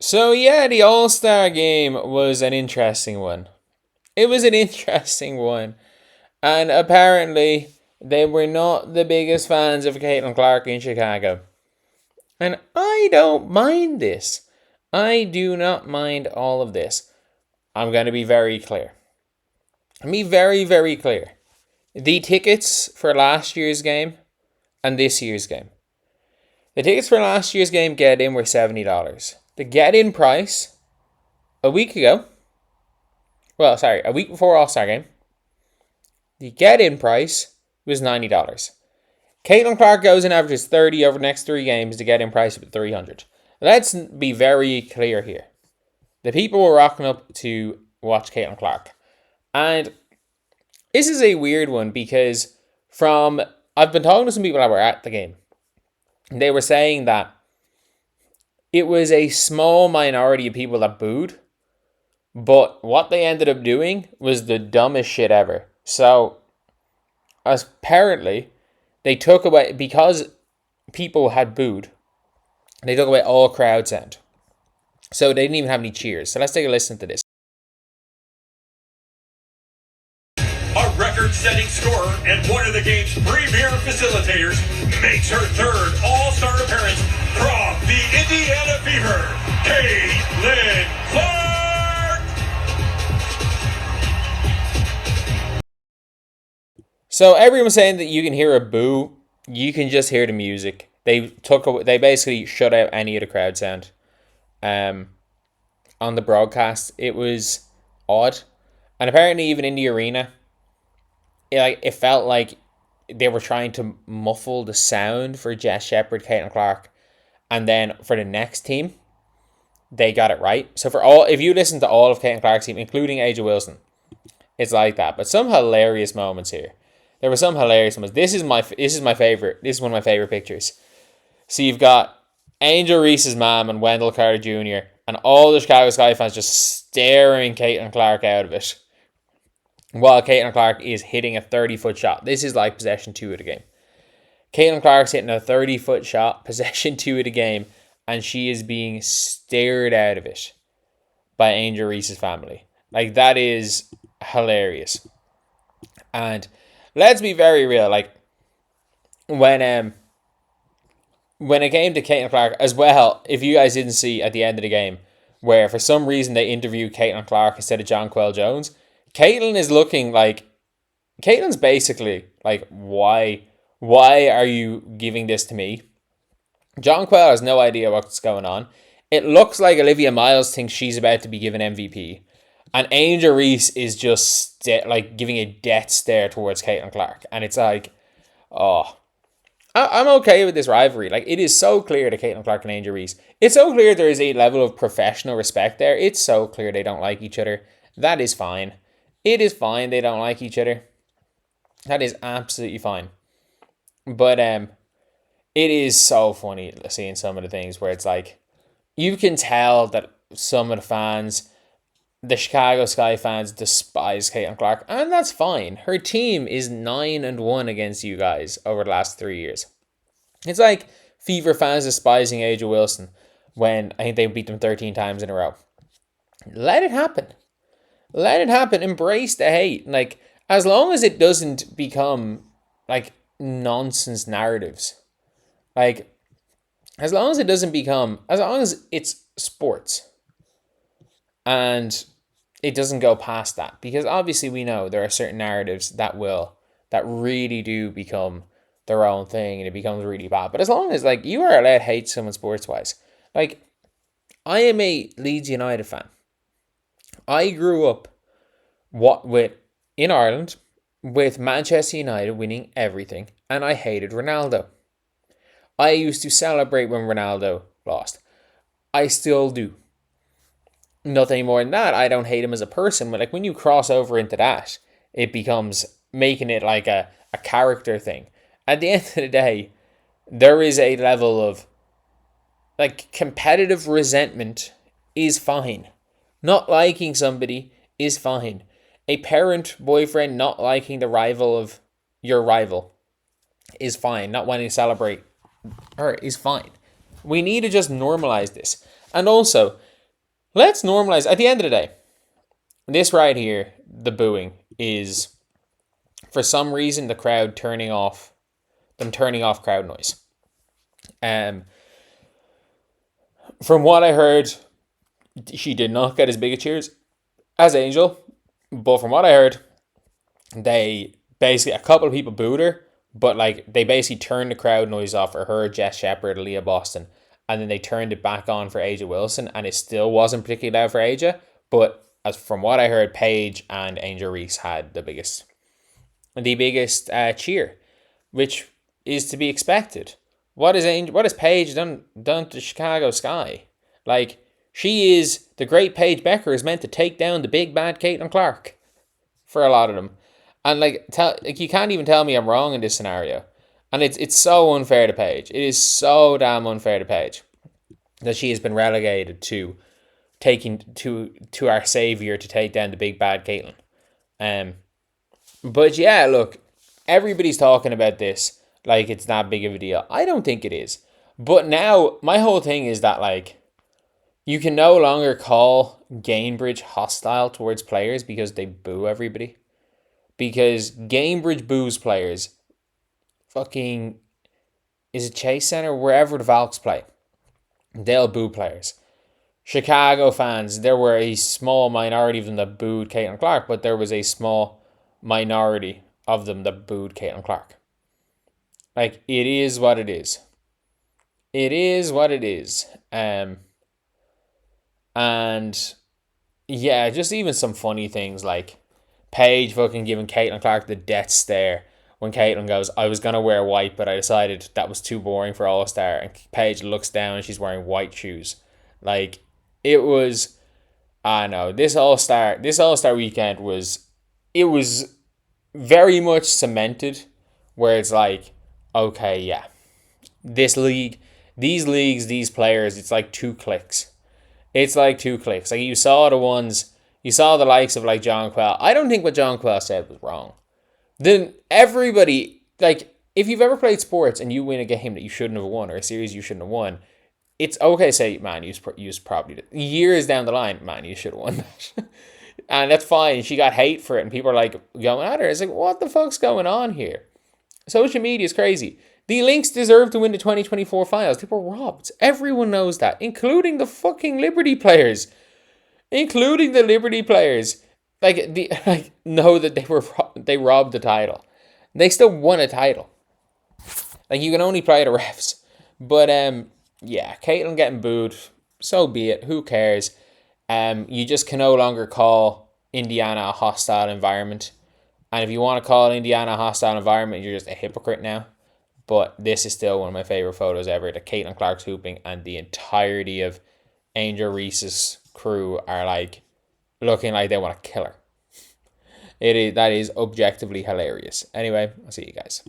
So yeah, the All-Star game was an interesting one. It was an interesting one. And apparently, they were not the biggest fans of Caitlin Clark in Chicago. And I don't mind this. I do not mind all of this. I'm going to be very clear. Be very, very clear. The tickets for last year's game and this year's game. The tickets for last year's game get in were $70. The get in price a week before All-Star game, the get in price was $90. Caitlin Clark goes and averages 30 over the next 3 games to get in price of $300. Let's be very clear here. The people were rocking up to watch Caitlin Clark. And this is a weird one because I've been talking to some people that were at the game. They were saying that it was a small minority of people that booed, but what they ended up doing was the dumbest shit ever. So, apparently, they took away, because people had booed, they took away all crowd sound. So they didn't even have any cheers. So let's take a listen to this. A record-setting scorer and one of the game's premier facilitators makes her third All-Star appearance from the Indiana Fever, Caitlin Clark! So everyone's saying that you can hear a boo. You can just hear the music. They basically shut out any of the crowd sound. On the broadcast, it was odd, and apparently even in the arena, it felt like they were trying to muffle the sound for Jess Shepherd, Caitlin Clark, and then for the next team, they got it right. So if you listen to all of Caitlin Clark's team, including Angel Wilson, it's like that. But some hilarious moments here. There were some hilarious moments. This is my favorite. This is one of my favorite pictures. So you've got Angel Reese's mom and Wendell Carter Jr. and all the Chicago Sky fans just staring Caitlin Clark out of it, while Caitlin Clark is hitting a 30-foot shot. This is like possession 2 of the game. Caitlin Clark's hitting a 30-foot shot, possession 2 of the game, and she is being stared out of it by Angel Reese's family. Like, that is hilarious. And let's be very real. Like, when it came to Caitlin Clark as well, if you guys didn't see at the end of the game, where for some reason they interviewed Caitlin Clark instead of Jonquel Jones, Caitlin's basically like, why are you giving this to me? Jonquel has no idea what's going on. It looks like Olivia Miles thinks she's about to be given MVP. And Angel Reese is just giving a death stare towards Caitlin Clark. And it's like, oh, I'm okay with this rivalry. Like, it is so clear to Caitlin Clark and Angel Reese. It's so clear there is a level of professional respect there. It's so clear they don't like each other. That is fine. It is fine they don't like each other. That is absolutely fine. But it is so funny seeing some of the things where it's like, you can tell that some of the fans, the Chicago Sky fans, despise Caitlin Clark, and that's fine. Her team is 9-1 against you guys over the last 3 years. It's like Fever fans despising Angel Wilson when I think they beat them 13 times in a row. Let it happen. Let it happen. Embrace the hate. Like, as long as it doesn't become like nonsense narratives, like, as long as it's sports and it doesn't go past that, because obviously we know there are certain narratives that really do become their own thing and it becomes really bad. But as long as, like, you are allowed to hate someone sports wise, like, I am a Leeds United fan. I grew up in Ireland with Manchester United winning everything, and I hated Ronaldo. I used to celebrate when Ronaldo lost. I still do. Nothing more than that. I don't hate him as a person, but like, when you cross over into that, it becomes making it like a character thing. At the end of the day, there is a level of, like, competitive resentment is fine. Not liking somebody is fine. A parent, boyfriend not liking the rival of your rival is fine. Not wanting to celebrate her is fine. We need to just normalize this. And also, let's normalize. At the end of the day, this right here, the booing, is for some reason the crowd turning off crowd noise. From what I heard, she did not get as big a cheers as Angel, but from what I heard, they basically, a couple of people booed her, but like they basically turned the crowd noise off for her, Jess Shepard, Leah Boston, and then they turned it back on for Aja Wilson, and it still wasn't particularly loud for Aja. But as from what I heard, Paige and Angel Reese had the biggest cheer, which is to be expected. What has Paige done to Chicago Sky? Like, she is the great Paige Bueckers meant to take down the big bad Caitlin Clark for a lot of them. And like you can't even tell me I'm wrong in this scenario. And it's so unfair to Paige. It is so damn unfair to Paige that she has been relegated to taking to our savior to take down the big bad Caitlin. But yeah, look, everybody's talking about this like it's that big of a deal. I don't think it is. But now my whole thing is that like you can no longer call Gamebridge hostile towards players because they boo everybody. Because Gamebridge boos players. Fucking, is it Chase Center? Wherever the Valks play, they'll boo players. Chicago fans, there were a small minority of them that booed Caitlin Clark, but there was a small minority of them that booed Caitlin Clark. Like, it is what it is. It is what it is. And yeah, just even some funny things like Paige fucking giving Caitlin Clark the death stare when Caitlin goes, I was going to wear white, but I decided that was too boring for All-Star. And Paige looks down and she's wearing white shoes. Like, it was, I know, this All-Star weekend was very much cemented where it's like, okay, yeah, these leagues, these players, it's like 2 clicks. It's like 2 clicks. Like, you saw the likes of like John Quell. I don't think what John Quell said was wrong. Then everybody, like, if you've ever played sports and you win a game that you shouldn't have won or a series you shouldn't have won, it's okay to say, man, you was probably years down the line, man, you should have won that. And that's fine. She got hate for it and people are like going at her. It's like, what the fuck's going on here? Social media is crazy. The Lynx deserve to win the 2024 finals. They were robbed. Everyone knows that, including the fucking Liberty players. Know that they robbed the title. They still won a title. Like, you can only play the refs. But yeah, Caitlin getting booed, so be it. Who cares? You just can no longer call Indiana a hostile environment. And if you want to call Indiana a hostile environment, you're just a hypocrite now. But this is still one of my favorite photos ever. The Caitlin Clark's hooping and the entirety of Angel Reese's crew are like looking like they want to kill her. That is objectively hilarious. Anyway, I'll see you guys.